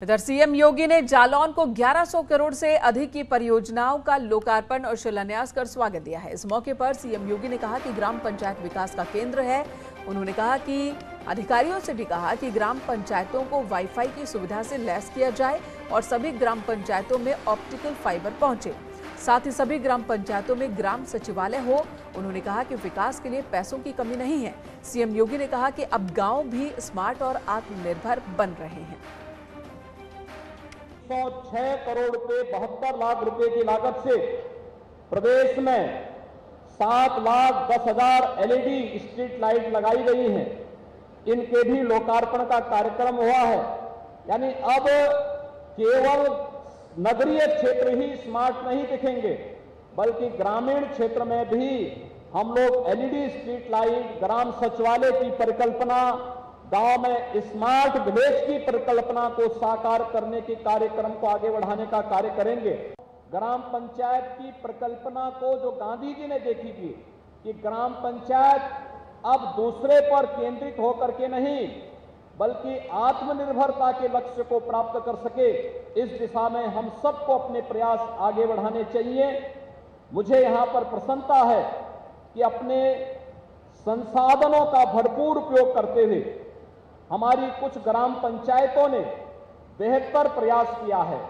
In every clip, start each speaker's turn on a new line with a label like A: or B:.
A: इधर सीएम योगी ने जालौन को 1100 करोड़ से अधिक की परियोजनाओं का लोकार्पण और शिलान्यास कर स्वागत दिया है। इस मौके पर सीएम योगी ने कहा कि ग्राम पंचायत विकास का केंद्र है। उन्होंने कहा कि अधिकारियों से भी कहा कि ग्राम पंचायतों को वाईफाई की सुविधा से लैस किया जाए और सभी ग्राम पंचायतों में ऑप्टिकल फाइबर पहुंचे। साथ ही सभी ग्राम पंचायतों में ग्राम सचिवालय हो। उन्होंने कहा कि विकास के लिए पैसों की कमी नहीं है। सीएम योगी ने कहा कि अब गांव भी स्मार्ट और आत्मनिर्भर बन रहे हैं।
B: 106 करोड़ के 72 लाख रुपए की लागत से प्रदेश में 7,10,000 एलईडी स्ट्रीट लाइट लगाई गई हैं। इनके भी लोकार्पण का कार्यक्रम हुआ है। यानी अब केवल नगरीय क्षेत्र ही स्मार्ट नहीं दिखेंगे, बल्कि ग्रामीण क्षेत्र में भी हम लोग एलईडी स्ट्रीट लाइट, ग्राम सचिवालय की परिकल्पना, गांव में स्मार्ट विलेज की परिकल्पना को साकार करने के कार्यक्रम को आगे बढ़ाने का कार्य करेंगे। ग्राम पंचायत की परिकल्पना को जो गांधी जी ने देखी थी कि ग्राम पंचायत अब दूसरे पर केंद्रित होकर के नहीं, बल्कि आत्मनिर्भरता के लक्ष्य को प्राप्त कर सके, इस दिशा में हम सबको अपने प्रयास आगे बढ़ाने चाहिए। मुझे यहां पर प्रसन्नता है कि अपने संसाधनों का भरपूर उपयोग करते हुए हमारी कुछ ग्राम पंचायतों ने बेहतर प्रयास किया है।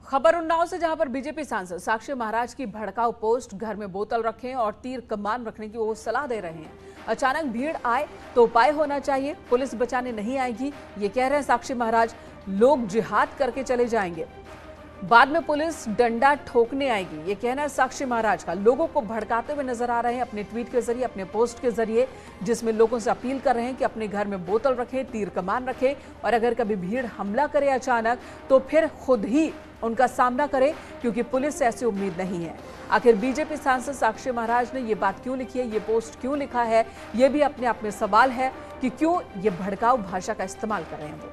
A: खबर उन्नाव से, जहां पर बीजेपी सांसद साक्षी महाराज की भड़काऊ पोस्ट घर में बोतल रखें और तीर कमान रखने की वो सलाह दे रहे हैं। अचानक भीड़ आए तो उपाय होना चाहिए, पुलिस बचाने नहीं आएगी, ये कह रहे हैं साक्षी महाराज। लोग जिहाद करके चले जाएंगे, बाद में पुलिस डंडा ठोकने आएगी, ये कहना है साक्षी महाराज का। लोगों को भड़काते हुए नजर आ रहे हैं अपने ट्वीट के जरिए, अपने पोस्ट के जरिए, जिसमें लोगों से अपील कर रहे हैं कि अपने घर में बोतल रखें, तीर कमान रखें और अगर कभी भीड़ हमला करे अचानक तो फिर खुद ही उनका सामना करें, क्योंकि पुलिस से ऐसी उम्मीद नहीं है। आखिर बीजेपी सांसद साक्षी महाराज ने ये बात क्यों लिखी है, ये पोस्ट क्यों लिखा है, ये भी अपने आप में सवाल है कि क्यों ये भड़काऊ भाषा का इस्तेमाल कर रहे हैं वो।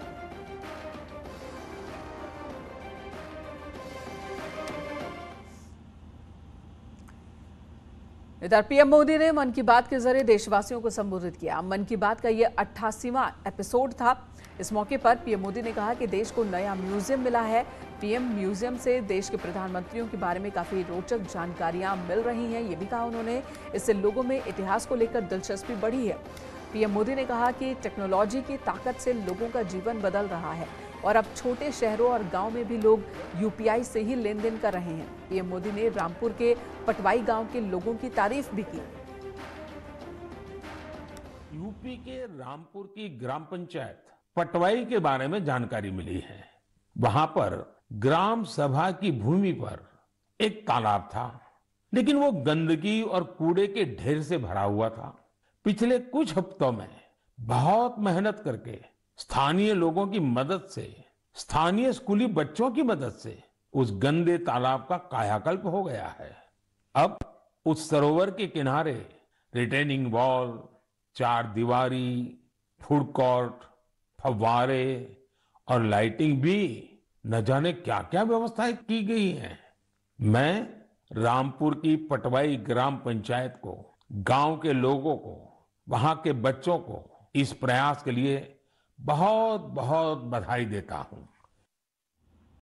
A: इधर पीएम मोदी ने मन की बात के जरिए देशवासियों को संबोधित किया। मन की बात का ये 88वां एपिसोड था। इस मौके पर पीएम मोदी ने कहा कि देश को नया म्यूजियम मिला है। पीएम म्यूजियम से देश के प्रधानमंत्रियों के बारे में काफी रोचक जानकारियां मिल रही हैं, ये भी कहा उन्होंने। इससे लोगों में इतिहास को लेकर दिलचस्पी बढ़ी है। पीएम मोदी ने कहा कि टेक्नोलॉजी की ताकत से लोगों का जीवन बदल रहा है और अब छोटे शहरों और गांव में भी लोग यूपीआई से ही लेन देन कर रहे हैं। पीएम मोदी ने रामपुर के पटवाई गांव के लोगों की तारीफ भी की।
C: यूपी के रामपुर की ग्राम पंचायत पटवाई के बारे में जानकारी मिली है। वहां पर ग्राम सभा की भूमि पर एक तालाब था, लेकिन वो गंदगी और कूड़े के ढेर से भरा हुआ था। पिछले कुछ हफ्तों में बहुत मेहनत करके स्थानीय लोगों की मदद से, स्थानीय स्कूली बच्चों की मदद से उस गंदे तालाब का कायाकल्प हो गया है। अब उस सरोवर के किनारे रिटेनिंग वॉल, चार दीवारी, फूड कोर्ट, फव्वारे और लाइटिंग भी, न जाने क्या क्या व्यवस्थाएं की गई हैं। मैं रामपुर की पटवाई ग्राम पंचायत को, गांव के लोगों को, वहां के बच्चों को इस प्रयास के लिए बहुत बहुत बधाई देता हूं।